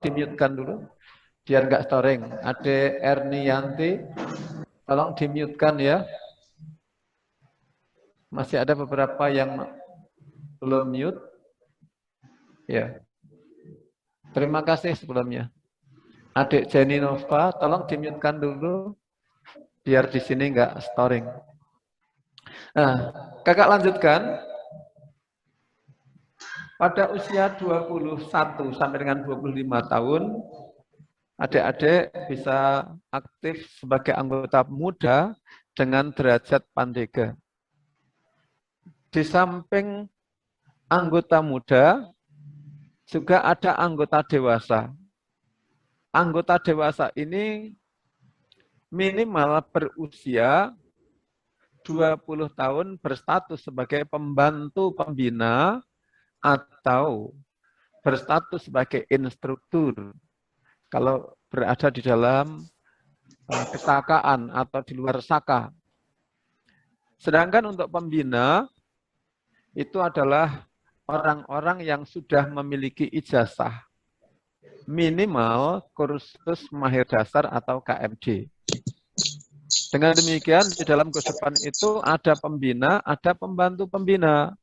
dimute-kan dulu biar nggak storing. Ade Ernianti, tolong dimute-kan ya. Masih ada beberapa yang belum mute. Ya. Terima kasih sebelumnya. Adik Jenny Nova, tolong dimute-kan dulu biar di sini nggak storing. Nah, kakak lanjutkan. Pada usia 21 sampai dengan 25 tahun, adik-adik bisa aktif sebagai anggota muda dengan derajat Pandega. Di samping anggota muda, juga ada anggota dewasa. Anggota dewasa ini minimal berusia 20 tahun berstatus sebagai pembantu pembina atau berstatus sebagai instruktur kalau berada di dalam kesakaan atau di luar saka. Sedangkan untuk pembina itu adalah orang-orang yang sudah memiliki ijazah minimal kursus mahir dasar atau KMD. Dengan demikian di dalam kehidupan itu ada pembina, ada pembantu pembina.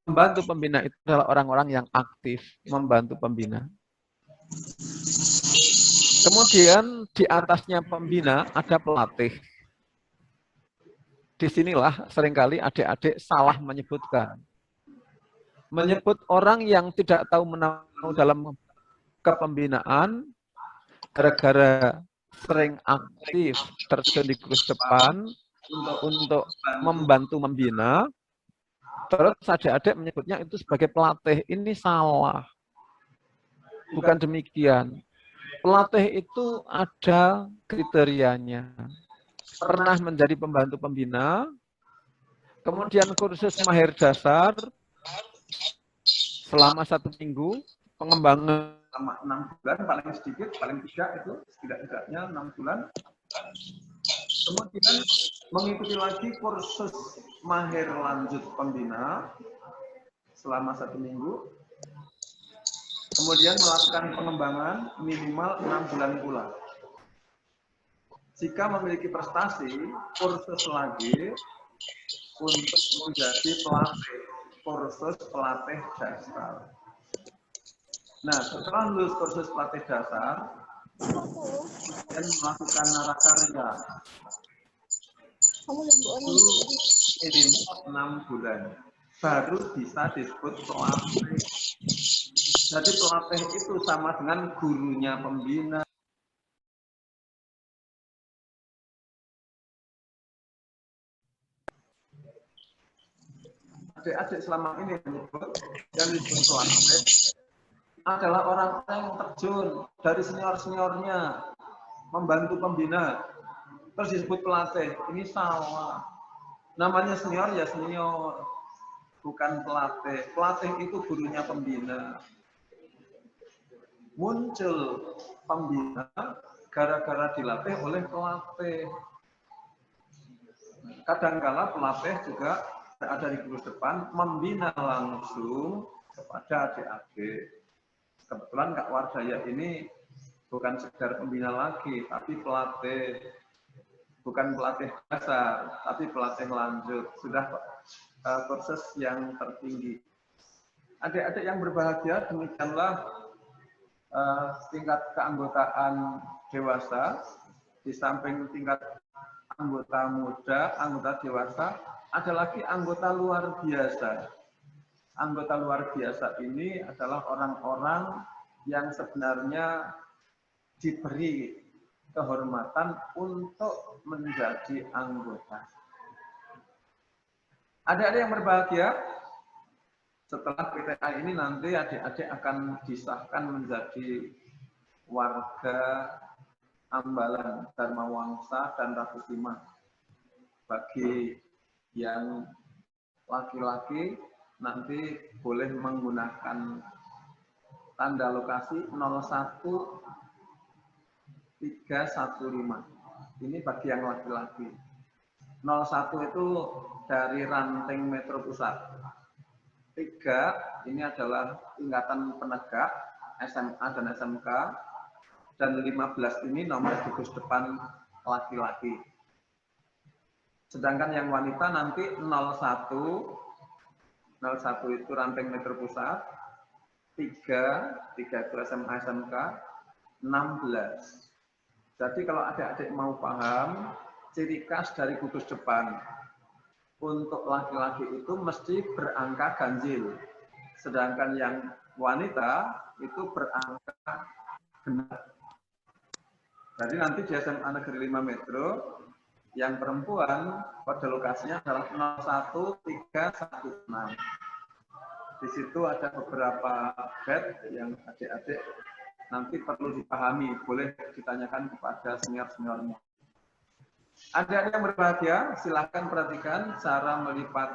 Pembantu pembina itu adalah orang-orang yang aktif membantu pembina. Kemudian di atasnya pembina ada pelatih. Disinilah seringkali adik-adik salah menyebutkan. Menyebut orang yang tidak tahu menahu dalam kepembinaan gara-gara sering aktif terjun di kursus depan untuk membantu membina, terus adik-adik menyebutnya itu sebagai pelatih. Ini salah. Bukan demikian. Pelatih itu ada kriterianya. Pernah menjadi pembantu pembina, kemudian kursus mahir dasar selama 1 minggu, pengembangan selama 6 bulan, paling sedikit, paling tidak itu setidaknya 6 bulan. Kemudian mengikuti lagi kursus mahir lanjut pembina selama 1 minggu. Kemudian melakukan pengembangan minimal 6 bulan pula. Jika memiliki prestasi, kursus lagi untuk menjadi pelatih, kursus pelatih dasar. Nah, setelah lulus kursus pelatih dasar, dan melakukan narakarya. Minimal 6 bulan. Baru bisa disebut pelatih. Jadi pelatih itu sama dengan gurunya pembina. Adik-adik selama ini menyebut yang disebut pelatih adalah orang-orang yang terjun dari senior-seniornya membantu pembina. Terus disebut pelatih. Ini salah. Namanya senior ya senior. Bukan pelatih. Pelatih itu gurunya pembina. Muncul pembina gara-gara dilatih oleh pelatih. Kadangkala pelatih juga ada di kursus depan membina langsung kepada adik-adik. Kebetulan Kak Wardaya ini bukan sekedar pembina lagi, tapi pelatih. Bukan pelatih dasar, tapi pelatih lanjut. Sudah kursus yang tertinggi. Adik-adik yang berbahagia, demikianlah tingkat keanggotaan dewasa. Di samping tingkat anggota muda, anggota dewasa, ada lagi anggota luar biasa. Anggota luar biasa ini adalah orang-orang yang sebenarnya diberi kehormatan untuk menjadi anggota. Adik-adik yang berbahagia, setelah PTA ini nanti adik-adik akan disahkan menjadi warga Ambalan, Dharma Wangsa, dan Rakutimah. Bagi yang laki-laki nanti boleh menggunakan tanda lokasi 01315. Ini bagi yang laki-laki. 01 itu dari ranting Metro Pusat. 3 ini adalah tingkatan penegak SMA dan SMK, dan 15 ini nomor gugus depan laki-laki. Sedangkan yang wanita nanti 01 itu ranting metro pusat, 3 itu SMA SMK, 16. Jadi kalau adik-adik mau paham, ciri khas dari gugus depan untuk laki-laki itu mesti berangka ganjil. Sedangkan yang wanita itu berangka genap. Jadi nanti di SMA Negeri 5 Metro, yang perempuan pada lokasinya adalah 01316. Di situ ada beberapa bed yang adik-adik nanti perlu dipahami, boleh ditanyakan kepada senior-seniornya. Adik-adik yang berbahagia, silahkan perhatikan cara melipat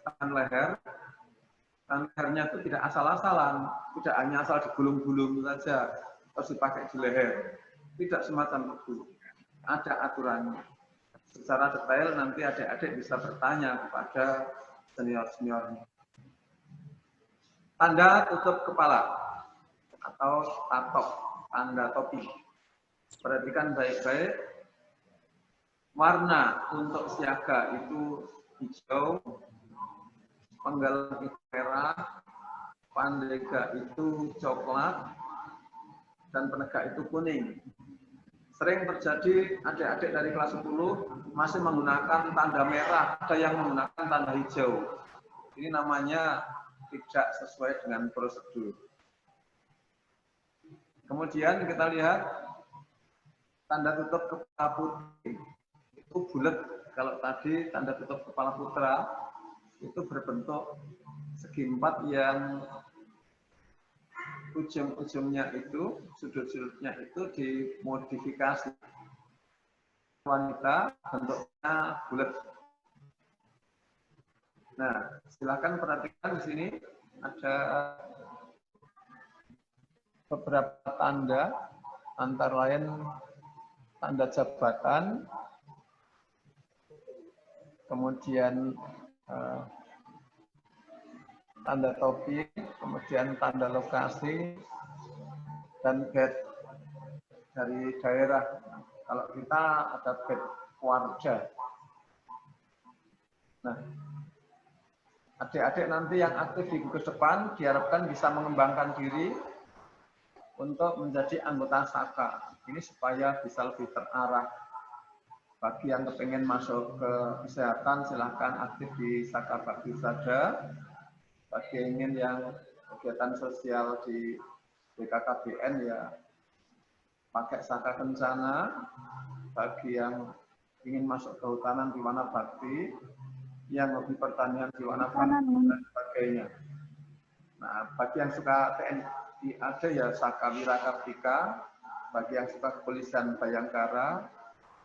tangan leher. Tangan lehernya itu tidak asal-asalan, tidak hanya asal digulung-gulung saja, terus dipakai di leher. Tidak semacam itu. Ada aturannya. Secara detail nanti adik-adik bisa bertanya kepada senior-seniornya. Tanda tutup kepala atau tatok, tanda topi. Perhatikan baik-baik. Warna untuk siaga itu hijau, penggalang itu merah, pandega itu coklat, dan penegak itu kuning. Sering terjadi adik-adik dari kelas 10 masih menggunakan tanda merah, ada yang menggunakan tanda hijau. Ini namanya tidak sesuai dengan prosedur. Kemudian kita lihat tanda tutup kepala putri itu bulat. Kalau tadi tanda tutup kepala putra itu berbentuk segi 4 yang ujung-ujungnya itu, sudut-sudutnya itu dimodifikasi. Wanita bentuknya bulat. Nah, silakan perhatikan di sini ada beberapa tanda, antara lain tanda jabatan, kemudian tanda topi, kemudian tanda lokasi, dan bed dari daerah. Kalau kita ada bed warga. Nah, adik-adik nanti yang aktif di gugus depan diharapkan bisa mengembangkan diri untuk menjadi anggota Saka. Ini supaya bisa lebih terarah. Bagi yang kepengen masuk ke kesehatan, silahkan aktif di Saka Bakti Sada. Bagi yang ingin yang kegiatan sosial di BKKBN ya pakai Saka Kencana. Bagi yang ingin masuk kehutanan di Wana Bakti, yang hobi pertanian di Wana Bakti dan sebagainya. Nah, bagi yang suka TNI ada ya Saka Wirakabdika, bagi yang suka kepolisian Bayangkara,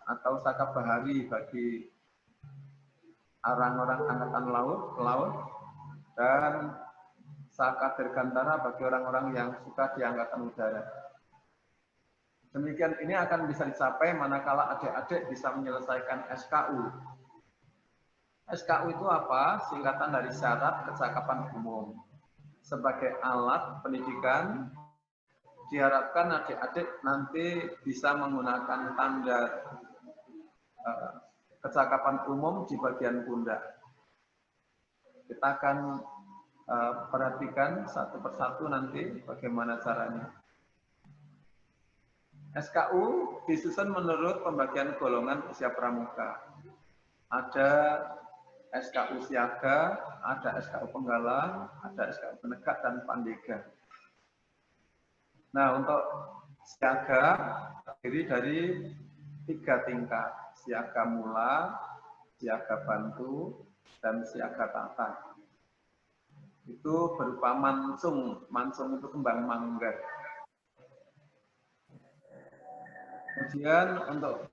atau Saka Bahari bagi orang-orang angkatan laut, dan Saka Dirgantara bagi orang-orang yang suka di angkatan udara. Demikian ini akan bisa dicapai manakala adik-adik bisa menyelesaikan SKU. SKU itu apa? Singkatan dari syarat kecakapan umum. Sebagai alat pendidikan, diharapkan adik-adik nanti bisa menggunakan tanda kecakapan umum di bagian pundak. Kita akan perhatikan satu persatu nanti bagaimana caranya. SKU disusun menurut pembagian golongan usia pramuka. Ada SKU siaga, ada SKU penggalang, ada SKU penegak, dan pandega. Nah, untuk siaga terdiri dari 3 tingkat. Siaga mula, siaga bantu, dan siaga tata. Itu berupa mansung. Mansung itu kembang mangga. Kemudian untuk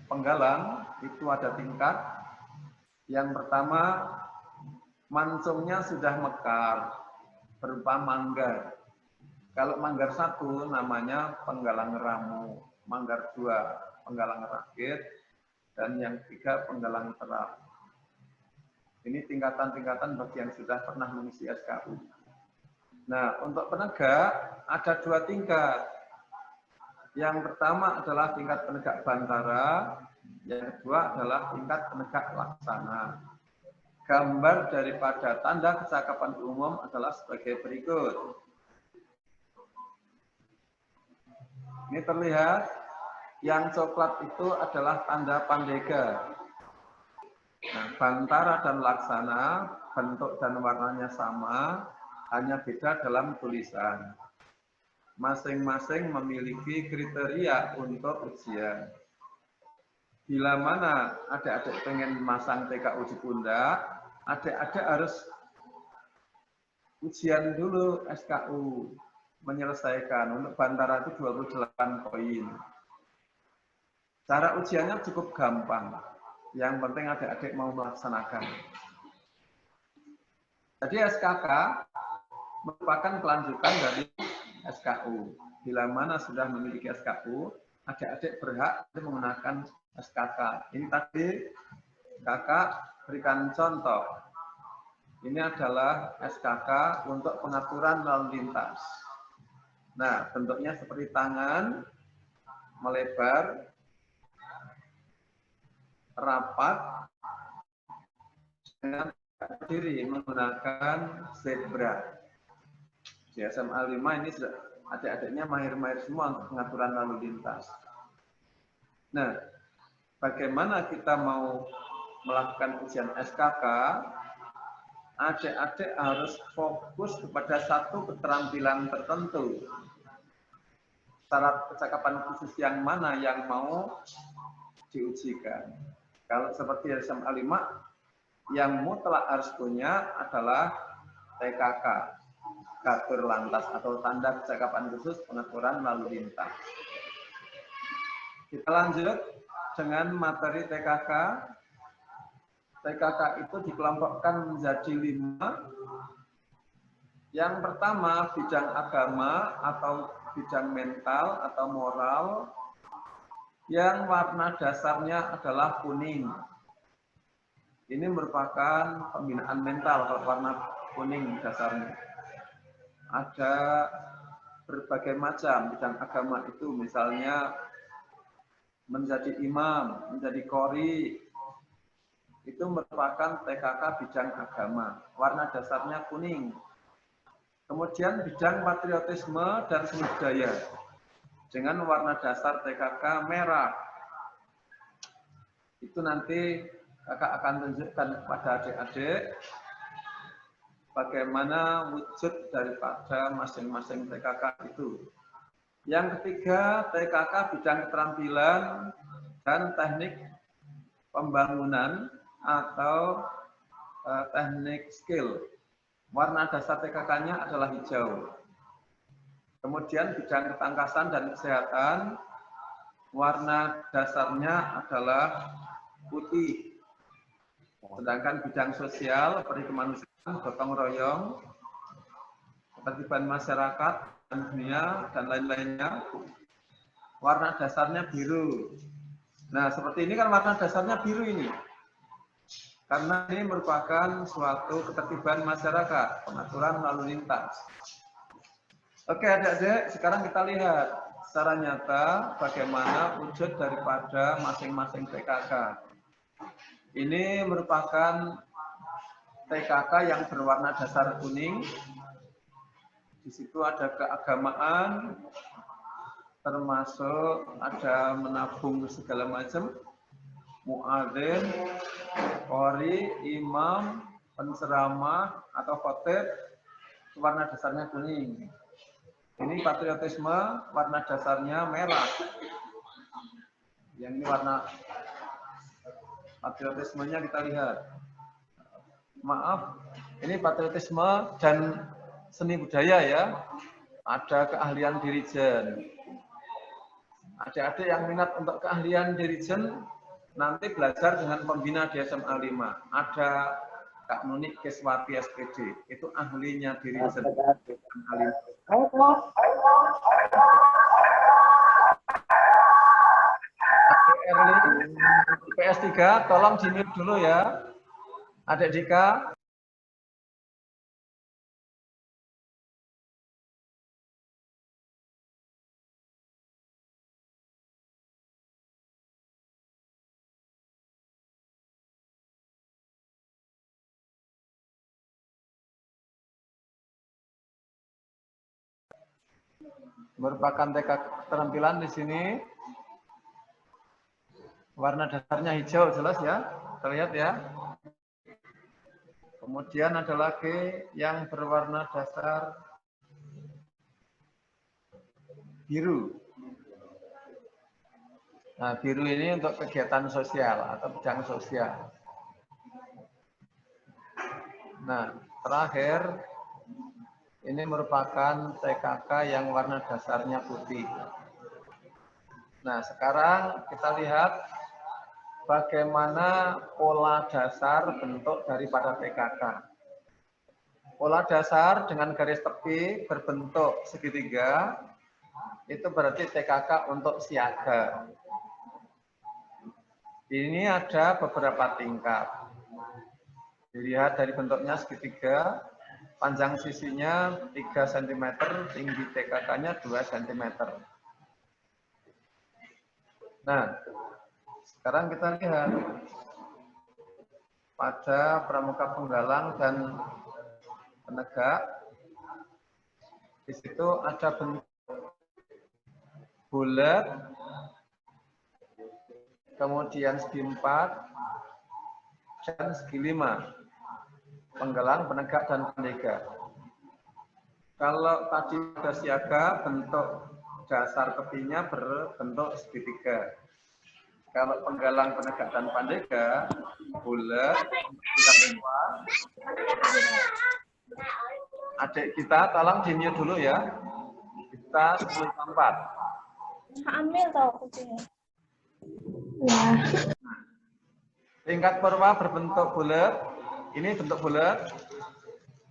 penggalang itu ada tingkat. Yang pertama, mansungnya sudah mekar, berupa manggar. Kalau manggar 1 namanya penggalang ramu, manggar 2 penggalang rakit, dan yang 3 penggalang terap. Ini tingkatan-tingkatan bagi yang sudah pernah mengisi SKU. Nah, untuk penegak ada 2 tingkat. Yang pertama adalah tingkat penegak bantara, yang kedua adalah tingkat penegak laksana. Gambar daripada tanda kecakapan umum adalah sebagai berikut. Ini terlihat yang coklat itu adalah tanda pandega. Nah, bantara dan laksana bentuk dan warnanya sama, hanya beda dalam tulisan. Masing-masing memiliki kriteria untuk ujian. Bila mana adik-adik pengen masang TKU di pundak, adik-adik harus ujian dulu SKU, menyelesaikan. Untuk bantara itu 28 poin. Cara ujiannya cukup gampang. Yang penting adik-adik mau melaksanakan. Jadi SKK merupakan kelanjutan dari SKU. Bila mana sudah memiliki SKU, adik-adik berhak menggunakan SKK. Ini tadi kakak berikan contoh. Ini adalah SKK untuk pengaturan lalu lintas. Nah, bentuknya seperti tangan, melebar, rapat, dengan berdiri menggunakan zebra. Di SMA 5 ini adik-adiknya mahir-mahir semua untuk pengaturan lalu lintas. Nah, bagaimana kita mau melakukan ujian SKK? Adik-adik harus fokus kepada satu keterampilan tertentu. Syarat kecakapan khusus yang mana yang mau diujikan? Kalau seperti SMA 5, yang mutlak harus punya adalah TKK, Katur Lantas atau tanda kecakapan khusus pengaturan lalu lintas. Kita lanjut dengan materi TKK. TKK itu dikelompokkan menjadi 5. Yang pertama, bidang agama atau bidang mental atau moral, yang warna dasarnya adalah kuning. Ini merupakan pembinaan mental kalau warna kuning dasarnya. Ada berbagai macam bidang agama itu, misalnya menjadi imam, menjadi qori, itu merupakan TKK bidang agama. Warna dasarnya kuning. Kemudian bidang patriotisme dan seni budaya dengan warna dasar TKK merah. Itu nanti kakak akan tunjukkan kepada adik-adik bagaimana wujud daripada masing-masing TKK itu. Yang ketiga, TKK bidang keterampilan dan teknik pembangunan atau teknik skill. Warna dasar TKK-nya adalah hijau. Kemudian bidang ketangkasan dan kesehatan, warna dasarnya adalah putih. Sedangkan bidang sosial, seperti kemanusiaan, gotong royong, ketertiban masyarakat, dan dunia, dan lain-lainnya, warna dasarnya biru. Nah, seperti ini kan warna dasarnya biru ini. Karena ini merupakan suatu ketertiban masyarakat, pengaturan lalu lintas. Oke adik-adik, sekarang kita lihat secara nyata bagaimana wujud daripada masing-masing TKK. Ini merupakan TKK yang berwarna dasar kuning. Di situ ada keagamaan, termasuk ada menabung segala macam, muadzin, qori, imam, penceramah atau khotib, warna dasarnya kuning. Ini patriotisme, warna dasarnya merah. Yang ini warna patriotismenya kita lihat. Maaf, ini patriotisme dan seni budaya ya. Ada keahlian dirijen. Adik-adik yang minat untuk keahlian dirijen, nanti belajar dengan pembina di SMA 5. Ada Kak Nunik Keswati SPD, itu ahlinya dirijen. PS3, tolong di-mute dulu ya. Adik Dika? Merupakan TK keterampilan di sini. Warna dasarnya hijau, jelas ya? Terlihat ya? Kemudian ada lagi yang berwarna dasar biru. Nah, biru ini untuk kegiatan sosial atau bidang sosial. Nah, terakhir ini merupakan TKK yang warna dasarnya putih. Nah, sekarang kita lihat bagaimana pola dasar bentuk daripada TKK. Pola dasar dengan garis tepi berbentuk segitiga, itu berarti TKK untuk siaga. Ini ada beberapa tingkat. Dilihat dari bentuknya segitiga, panjang sisinya 3 cm, tinggi TKK-nya 2 cm. Nah, sekarang kita lihat pada pramuka penggalang dan penegak. Di situ ada bentuk bulat, kemudian segi 4, dan segi 5. Penggalang, penegak, dan pendega. Kalau tadi ada siaga, bentuk dasar tepinya berbentuk segitiga. Kalau penggalang, penegak, dan pandega, bulat, tingkat 2. Adik kita, tolong di-mute dulu ya. Kita 10-4. Ambil tau kucingnya. Ya. Tingkat purwa berbentuk bulat. Ini bentuk bulat.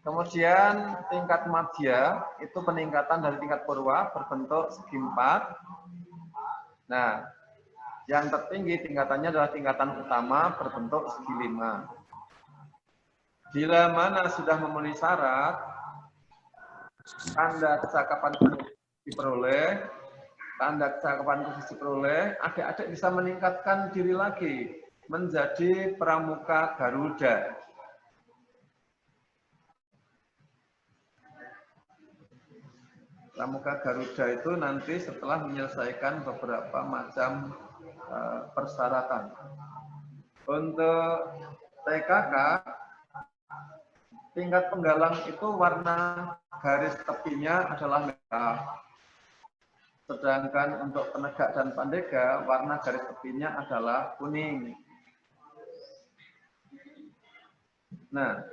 Kemudian tingkat madya itu peningkatan dari tingkat purwa berbentuk segi 4. Nah, yang tertinggi tingkatannya adalah tingkatan utama berbentuk segi 5. Bila mana sudah memenuhi syarat, tanda kecakapan diperoleh, tanda kecakapan khusus diperoleh, adik-adik bisa meningkatkan diri lagi menjadi pramuka Garuda. Pramuka Garuda itu nanti setelah menyelesaikan beberapa macam persyaratan. Untuk TKK, tingkat penggalang itu warna garis tepinya adalah merah. Sedangkan untuk penegak dan pandega, warna garis tepinya adalah kuning. Nah,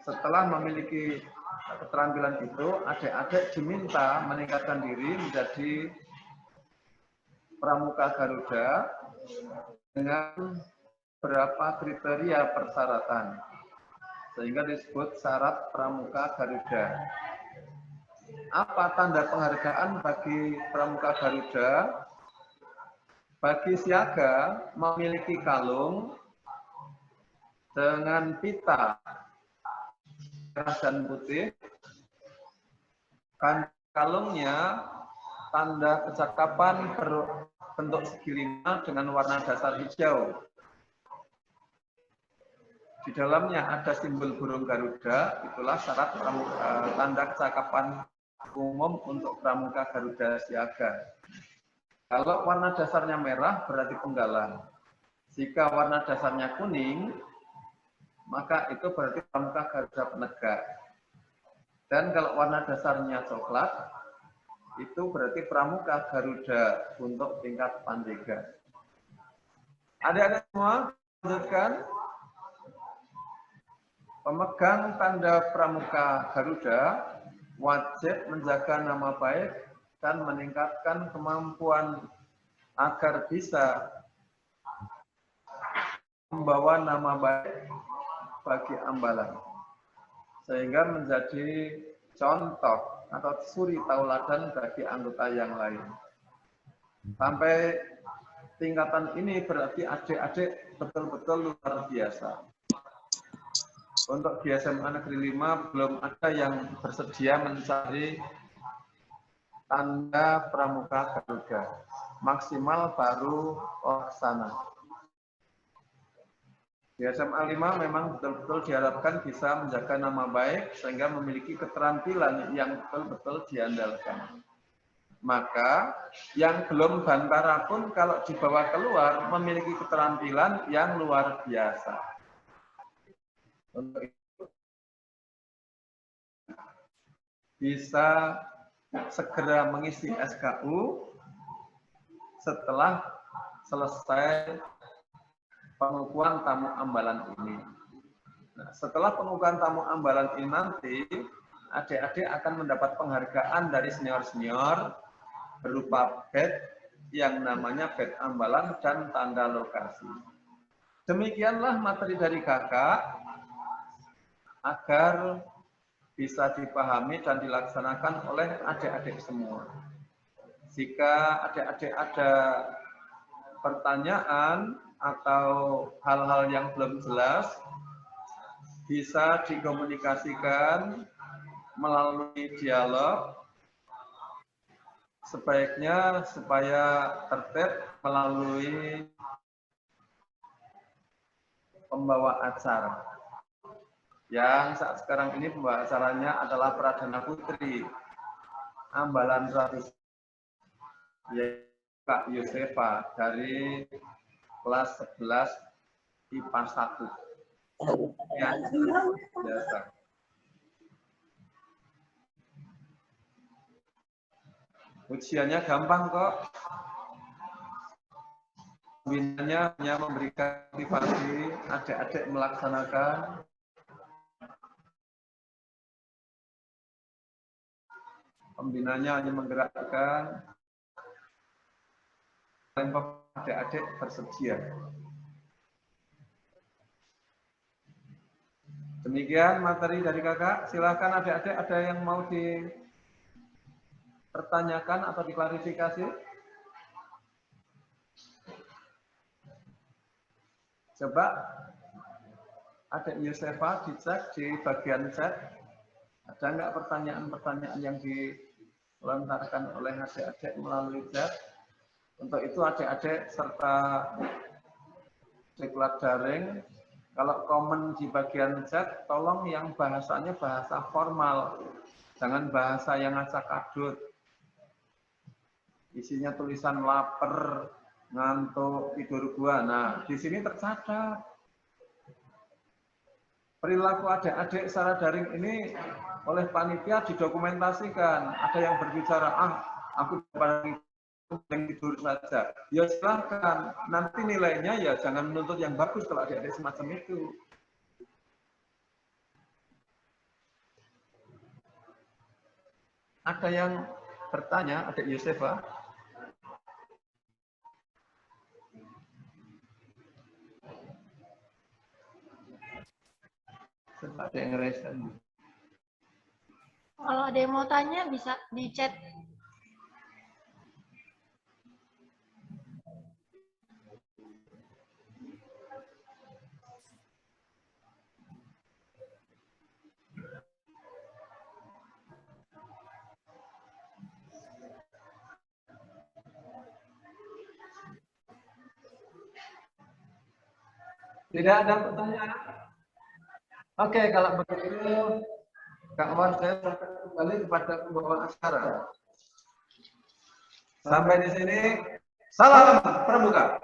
setelah memiliki keterampilan itu, adik-adik diminta meningkatkan diri menjadi pramuka Garuda dengan berapa kriteria persyaratan, sehingga disebut syarat pramuka Garuda. Apa tanda penghargaan bagi pramuka Garuda? Bagi siaga memiliki kalung dengan pita merah dan putih. Kalungnya tanda kecakapan berbentuk segi 5 dengan warna dasar hijau. Di dalamnya ada simbol burung Garuda, itulah syarat tanda kecakapan umum untuk pramuka Garuda siaga. Kalau warna dasarnya merah berarti penggalang. Jika warna dasarnya kuning, maka itu berarti pramuka Garuda penegak. Dan kalau warna dasarnya coklat, itu berarti pramuka Garuda untuk tingkat pandega. Adik-adik semua, lanjutkan. Pemegang tanda pramuka Garuda wajib menjaga nama baik dan meningkatkan kemampuan agar bisa membawa nama baik bagi ambalan, sehingga menjadi contoh atau suri tauladan bagi anggota yang lain. Sampai tingkatan ini berarti adik-adik betul-betul luar biasa. Untuk di SMA Negeri 5 belum ada yang bersedia mencari tanda pramuka Garuda. Maksimal baru Laksana. Di SMA 5 memang betul-betul diharapkan bisa menjaga nama baik sehingga memiliki keterampilan yang betul-betul diandalkan. Maka yang belum bantara pun kalau dibawa keluar memiliki keterampilan yang luar biasa. Untuk itu bisa segera mengisi SKU setelah selesai pengukuhan tamu ambalan ini. Nah, setelah pengukuhan tamu ambalan ini nanti, adik-adik akan mendapat penghargaan dari senior-senior berupa badge yang namanya badge ambalan dan tanda lokasi. Demikianlah materi dari kakak agar bisa dipahami dan dilaksanakan oleh adik-adik semua. Jika adik-adik ada pertanyaan atau hal-hal yang belum jelas, bisa dikomunikasikan melalui dialog. Sebaiknya supaya tertib melalui pembawa acara. Yang saat sekarang ini pembawa acaranya adalah Pradana Putri Ambalan 100, yaitu Kak Yosefa dari kelas 11 IPA 1. Ya, biasa. Ujiannya gampang kok. Pembinaannya hanya memberikan motivasi adik-adik melaksanakan. Pembinaannya hanya menggerakkan. Adik-adik bersedia. Demikian materi dari kakak. Silakan adik-adik ada yang mau dipertanyakan atau diklarifikasi. Coba adik Yosefa dicek di bagian chat. Ada nggak pertanyaan-pertanyaan yang dilontarkan oleh adik-adik melalui chat? Untuk itu adik-adik serta diklat daring, kalau komen di bagian chat, tolong yang bahasanya bahasa formal, jangan bahasa yang acak-adut. Isinya tulisan lapar, ngantuk, tidur gua. Nah, di sini tercatat. Perilaku adik-adik secara daring ini oleh panitia didokumentasikan. Ada yang berbicara, aku pada yang tidur saja. Ya silahkan, nanti nilainya ya jangan menuntut yang bagus kalau adik-adik semacam itu. Ada yang bertanya, adik Yosefa? Coba ada yang resen. Kalau ada yang mau tanya bisa di chat. Tidak ada pertanyaan? Oke, kalau begitu, Kak Wan, saya akan kembali kepada pembawa acara. Sampai di sini, salam pramuka.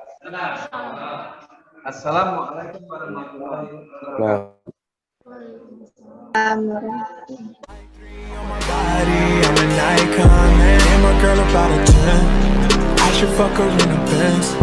Assalamualaikum warahmatullahi wabarakatuh. I'm an icon, man. And my girl about a 10. I should fuck her in a Benz.